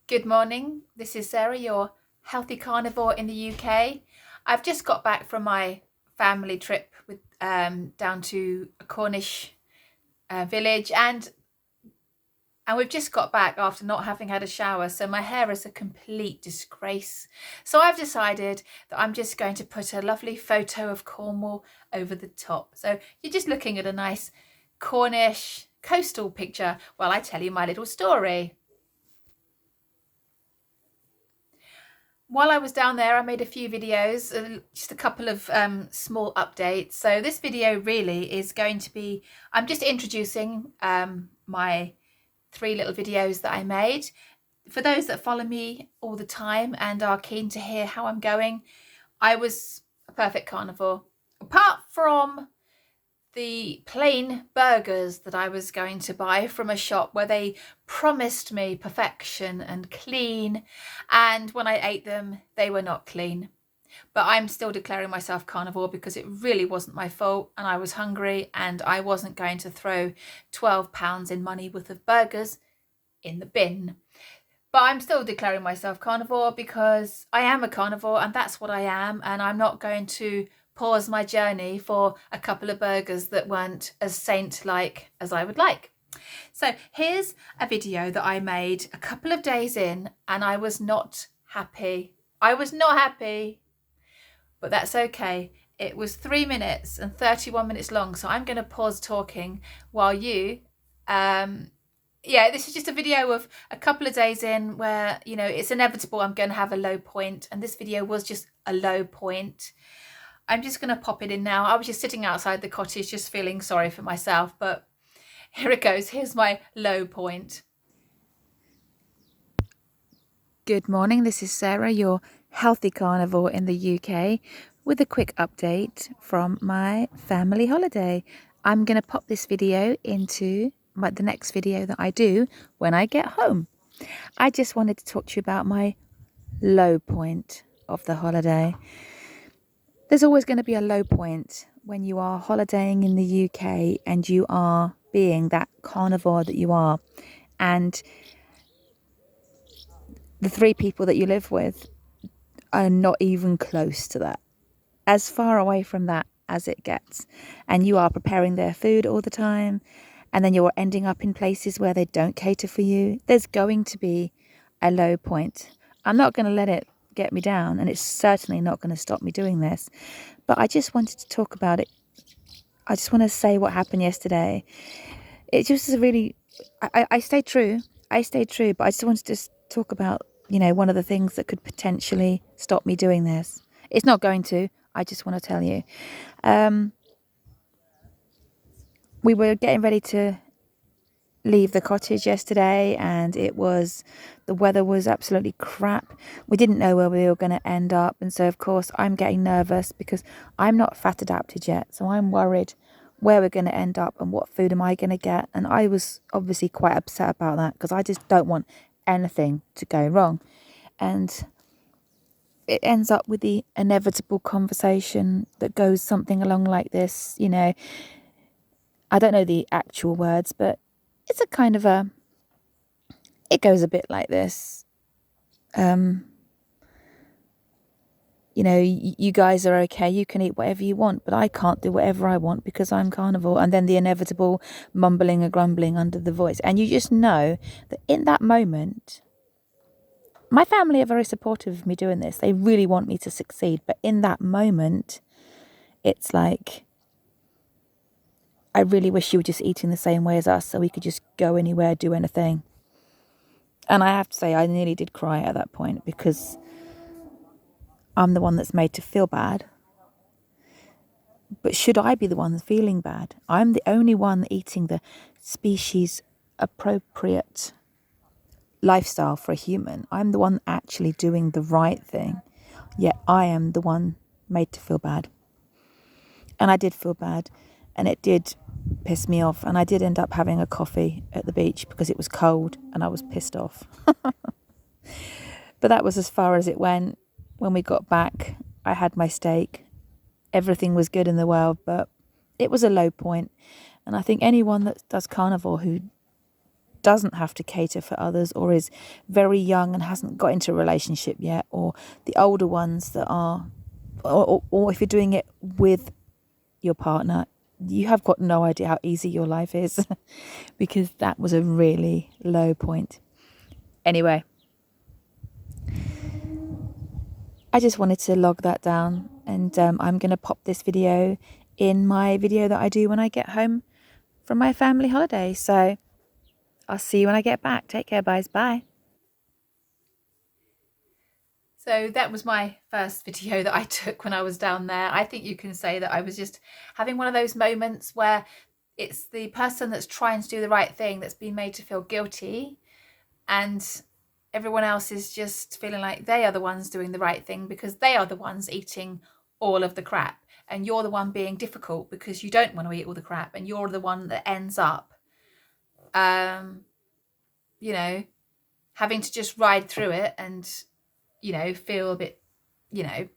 Good morning. This is Sarah, your healthy carnivore in the UK. I've just got back from my family trip with down to a Cornish village, and we've just got back after not having had a shower, so my hair is a complete disgrace. So I've decided that I'm just going to put a lovely photo of Cornwall over the top. So you're just looking at a nice Cornish coastal picture while I tell you my little story. While I was down there, I made a few videos, just a couple of small updates. So this video really is going to be, I'm just introducing my three little videos that I made. For those that follow me all the time and are keen to hear how I'm going, I was a perfect carnivore. Apart from the plain burgers that I was going to buy from a shop where they promised me perfection and clean, and when I ate them they were not clean. But I'm still declaring myself carnivore because it really wasn't my fault and I was hungry and I wasn't going to throw £12 in money worth of burgers in the bin. But I'm still declaring myself carnivore because I am a carnivore and that's what I am, and I'm not going to pause my journey for a couple of burgers that weren't as saint-like as I would like. So here's a video that I made a couple of days in and I was not happy. I was not happy, but that's okay. It was 3 minutes and 31 minutes long, so I'm going to pause talking while you yeah, this is just a video of a couple of days in where, you know, it's inevitable I'm going to have a low point, and this video was just a low point. I'm just going to pop it in now. I was just sitting outside the cottage just feeling sorry for myself, but here it goes. Here's my low point. Good morning, this is Sarah, your healthy carnivore in the UK, with a quick update from my family holiday. I'm going to pop this video into the next video that I do when I get home. I just wanted to talk to you about my low point of the holiday. There's always going to be a low point when you are holidaying in the UK and you are being that carnivore that you are, and the three people that you live with are not even close to that, as far away from that as it gets, and you are preparing their food all the time, and then you're ending up in places where they don't cater for you. There's going to be a low point. I'm not going to let it get me down, and it's certainly not going to stop me doing this, but I just wanted to talk about it. I just want to say what happened yesterday. It just is really, I stayed true, but I just wanted to talk about, you know, one of the things that could potentially stop me doing this. It's not going to, I just want to tell you. We were getting ready to leave the cottage yesterday, and the weather was absolutely crap. We didn't know where we were going to end up, and so of course I'm getting nervous because I'm not fat adapted yet, so I'm worried where we're going to end up and what food am I going to get. And I was obviously quite upset about that because I just don't want anything to go wrong. And it ends up with the inevitable conversation that goes something along like this, you know. I don't know the actual words, but it's a kind of it goes a bit like this. You know, you guys are okay, you can eat whatever you want, but I can't do whatever I want because I'm carnivore. And then the inevitable mumbling and grumbling under the voice. And you just know that in that moment, my family are very supportive of me doing this. They really want me to succeed. But in that moment, it's like, I really wish you were just eating the same way as us so we could just go anywhere, do anything. And I have to say, I nearly did cry at that point because I'm the one that's made to feel bad. But should I be the one feeling bad? I'm the only one eating the species appropriate lifestyle for a human. I'm the one actually doing the right thing. Yet I am the one made to feel bad. And I did feel bad. And it did piss me off. And I did end up having a coffee at the beach because it was cold and I was pissed off. But that was as far as it went. When we got back, I had my steak. Everything was good in the world, but it was a low point. And I think anyone that does carnivore who doesn't have to cater for others, or is very young and hasn't got into a relationship yet, or the older ones that are, or if you're doing it with your partner, you have got no idea how easy your life is because that was a really low point. Anyway, I just wanted to log that down, and I'm going to pop this video in my video that I do when I get home from my family holiday. So I'll see you when I get back. Take care, guys. Bye. So that was my first video that I took when I was down there. I think you can say that I was just having one of those moments where it's the person that's trying to do the right thing that's been made to feel guilty, and everyone else is just feeling like they are the ones doing the right thing because they are the ones eating all of the crap, and you're the one being difficult because you don't want to eat all the crap, and you're the one that ends up you know, having to just ride through it and, you know, feel a bit, you know,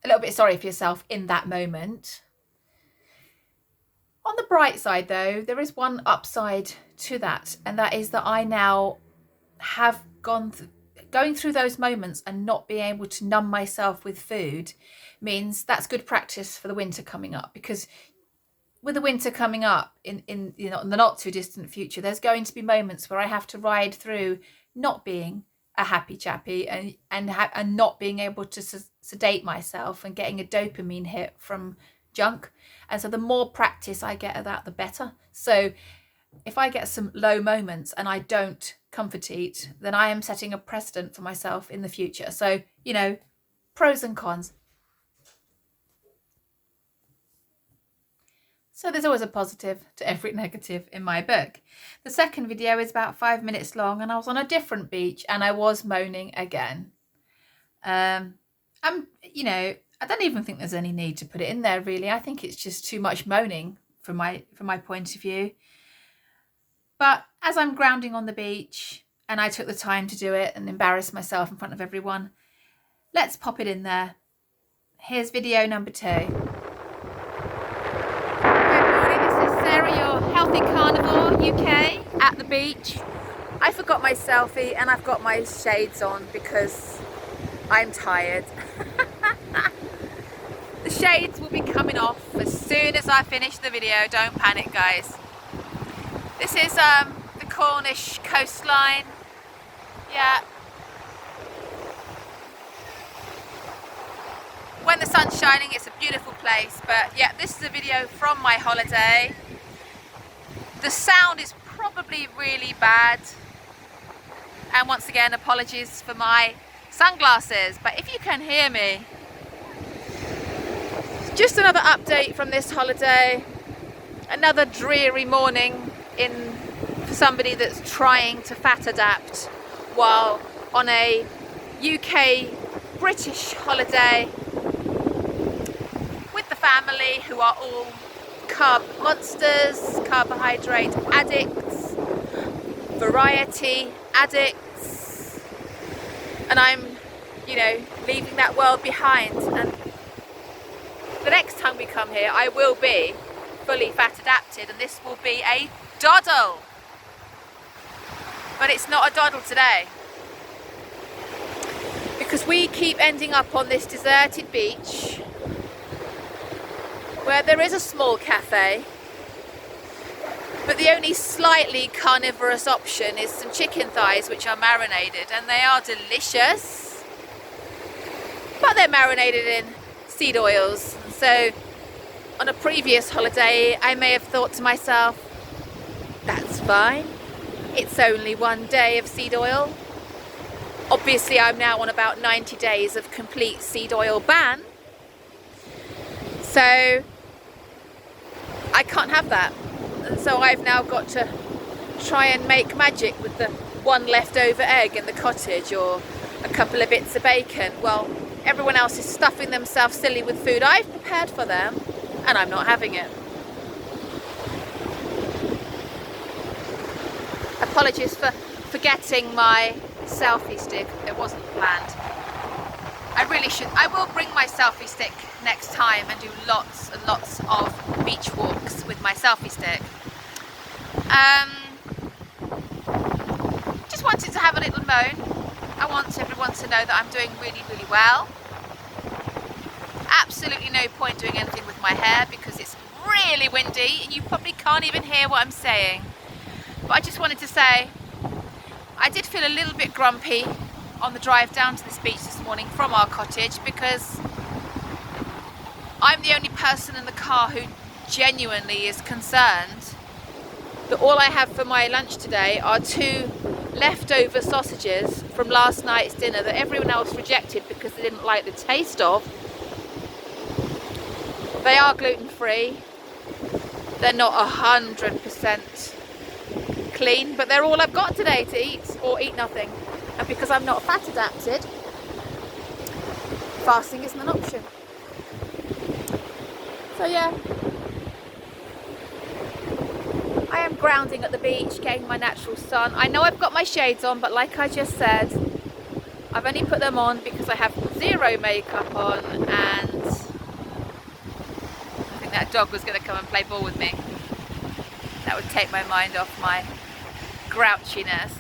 a little bit sorry for yourself in that moment. On the bright side though, there is one upside to that, and that is that I now have going through those moments and not being able to numb myself with food means that's good practice for the winter coming up, because with the winter coming up in you know, in the not too distant future, there's going to be moments where I have to ride through not being a happy chappy and not being able to sedate myself and getting a dopamine hit from junk. And so the more practice I get at that, the better. So if I get some low moments and I don't comfort eat, then I am setting a precedent for myself in the future. So, you know, pros and cons. So there's always a positive to every negative in my book. The second video is about 5 minutes long, and I was on a different beach and I was moaning again. You know, I don't even think there's any need to put it in there really. I think it's just too much moaning from my point of view. But as I'm grounding on the beach, and I took the time to do it and embarrass myself in front of everyone, let's pop it in there. Here's video number 2. Your Healthy Carnivore UK at the beach. I forgot my selfie and I've got my shades on because I'm tired. The shades will be coming off as soon as I finish the video, don't panic guys. This is the Cornish coastline. Yeah. When the sun's shining it's a beautiful place, but yeah, this is a video from my holiday. The sound is probably really bad, and once again apologies for my sunglasses, but if you can hear me. Just another update from this holiday, another dreary morning for somebody that's trying to fat adapt while on a UK British holiday with the family who are all carb monsters, carbohydrate addicts, variety addicts, and I'm, you know, leaving that world behind. And the next time we come here I will be fully fat adapted, and this will be a doddle, but it's not a doddle today because we keep ending up on this deserted beach where there is a small cafe, but the only slightly carnivorous option is some chicken thighs which are marinated, and they are delicious, but they're marinated in seed oils. So on a previous holiday I may have thought to myself, that's fine, it's only 1 day of seed oil. Obviously I'm now on about 90 days of complete seed oil ban, so I can't have that, and so I've now got to try and make magic with the one leftover egg in the cottage or a couple of bits of bacon. Well, everyone else is stuffing themselves silly with food I've prepared for them, and I'm not having it. Apologies for forgetting my selfie stick, it wasn't planned. I will bring my selfie stick next time and do lots and lots of beach walks with my selfie stick. wanted to have a little moan. I want everyone to know that I'm doing really, really well. Absolutely no point doing anything with my hair because it's really windy and you probably can't even hear what I'm saying. But I just wanted to say, I did feel a little bit grumpy on the drive down to this beach this morning from our cottage because I'm the only person in the car who genuinely is concerned that all I have for my lunch today are 2 leftover sausages from last night's dinner that everyone else rejected because they didn't like the taste of. They are gluten-free. They're not 100% clean, but they're all I've got today to eat, or eat nothing. And because I'm not fat adapted, fasting isn't an option. So yeah, I am grounding at the beach, getting my natural sun. I know I've got my shades on, but like I just said, I've only put them on because I have 0 makeup on, and I think that dog was going to come and play ball with me. That would take my mind off my grouchiness.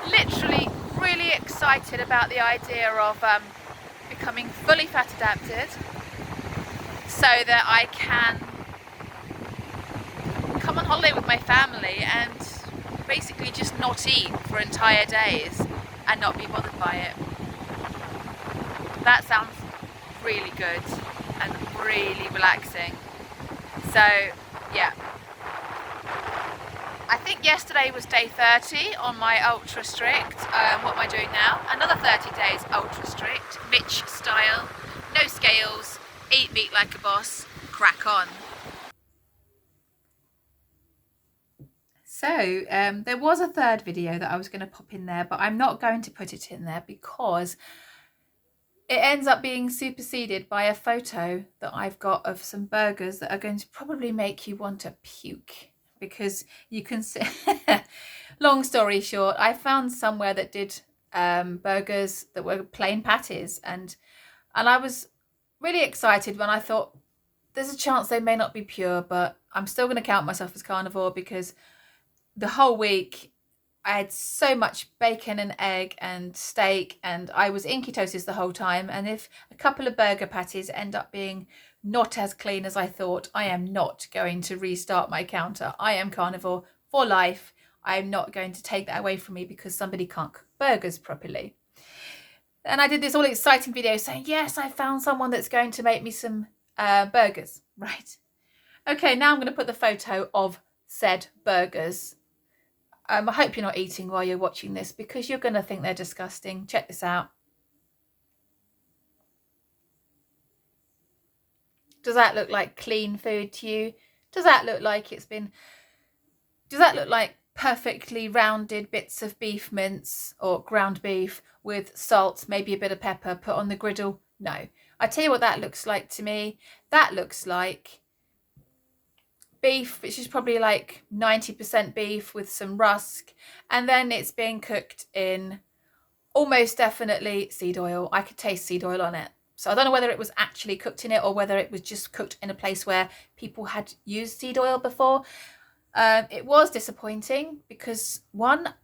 Literally really excited about the idea of becoming fully fat adapted so that I can come on holiday with my family and basically just not eat for entire days and not be bothered by it. That sounds really good and really relaxing. So yeah, I think yesterday was day 30 on my ultra strict. What am I doing now? Another 30 days ultra strict, Mitch style, no scales, eat meat like a boss, crack on. So there was a third video that I was going to pop in there, but I'm not going to put it in there because it ends up being superseded by a photo that I've got of some burgers that are going to probably make you want to puke, because you can see, long story short, I found somewhere that did burgers that were plain patties, and I was really excited when I thought there's a chance they may not be pure, but I'm still going to count myself as carnivore because the whole week I had so much bacon and egg and steak, and I was in ketosis the whole time. And if a couple of burger patties end up being not as clean as I thought, I am not going to restart my counter. I am carnivore for life. I'm not going to take that away from me because somebody can't cook burgers properly. And I did this all exciting video saying, yes, I found someone that's going to make me some burgers. Right. Okay, now I'm going to put the photo of said burgers. I hope you're not eating while you're watching this because you're going to think they're disgusting. Check this out. Does that look like clean food to you? Does that look like perfectly rounded bits of beef mince or ground beef with salt, maybe a bit of pepper put on the griddle? No. I tell you what that looks like to me. That looks like beef, which is probably like 90% beef with some rusk, and then it's being cooked in almost definitely seed oil. I could taste seed oil on it. So I don't know whether it was actually cooked in it or whether it was just cooked in a place where people had used seed oil before. It was disappointing because, one,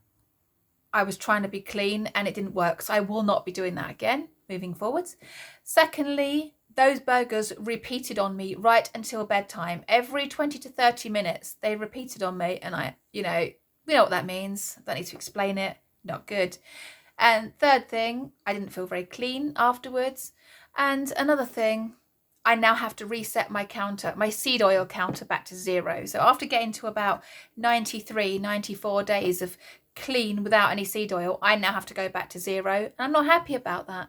I was trying to be clean and it didn't work. So I will not be doing that again moving forwards. Secondly, those burgers repeated on me right until bedtime. Every 20 to 30 minutes, they repeated on me. And we know what that means. I don't need to explain it. Not good. And third thing, I didn't feel very clean afterwards. And another thing, I now have to reset my counter, my seed oil counter, back to 0. So after getting to about 93, 94 days of clean without any seed oil, I now have to go back to 0. And I'm not happy about that.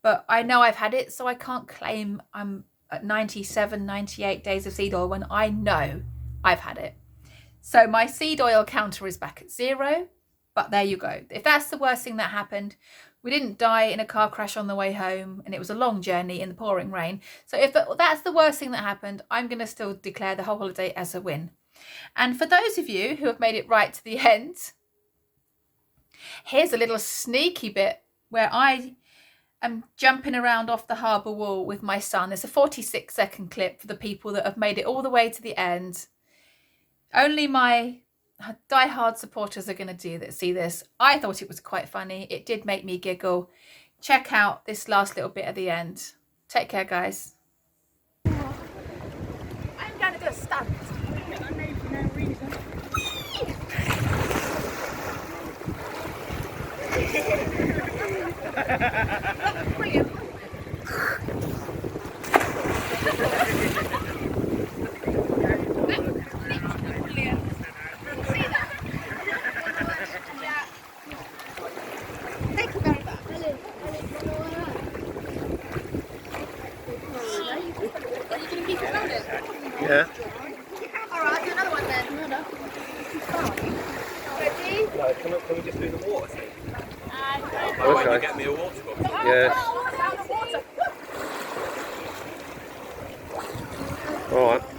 But I know I've had it, so I can't claim I'm at 97, 98 days of seed oil when I know I've had it. So my seed oil counter is back at 0. But there you go. If that's the worst thing that happened, we didn't die in a car crash on the way home, and it was a long journey in the pouring rain. So if that's the worst thing that happened, I'm going to still declare the whole holiday as a win. And for those of you who have made it right to the end, here's a little sneaky bit where I am jumping around off the harbour wall with my son. It's a 46-second clip for the people that have made it all the way to the end. Only my die-hard supporters are going to see this. I thought it was quite funny. It did make me giggle. Check out this last little bit at the end. Take care, guys. I'm going to do a stunt. Brilliant. Yeah. Alright, I'll do another one then. Ready? No, can we just do the water thing? And Okay. Can you get me a water bottle? Yeah. down the water. Alright.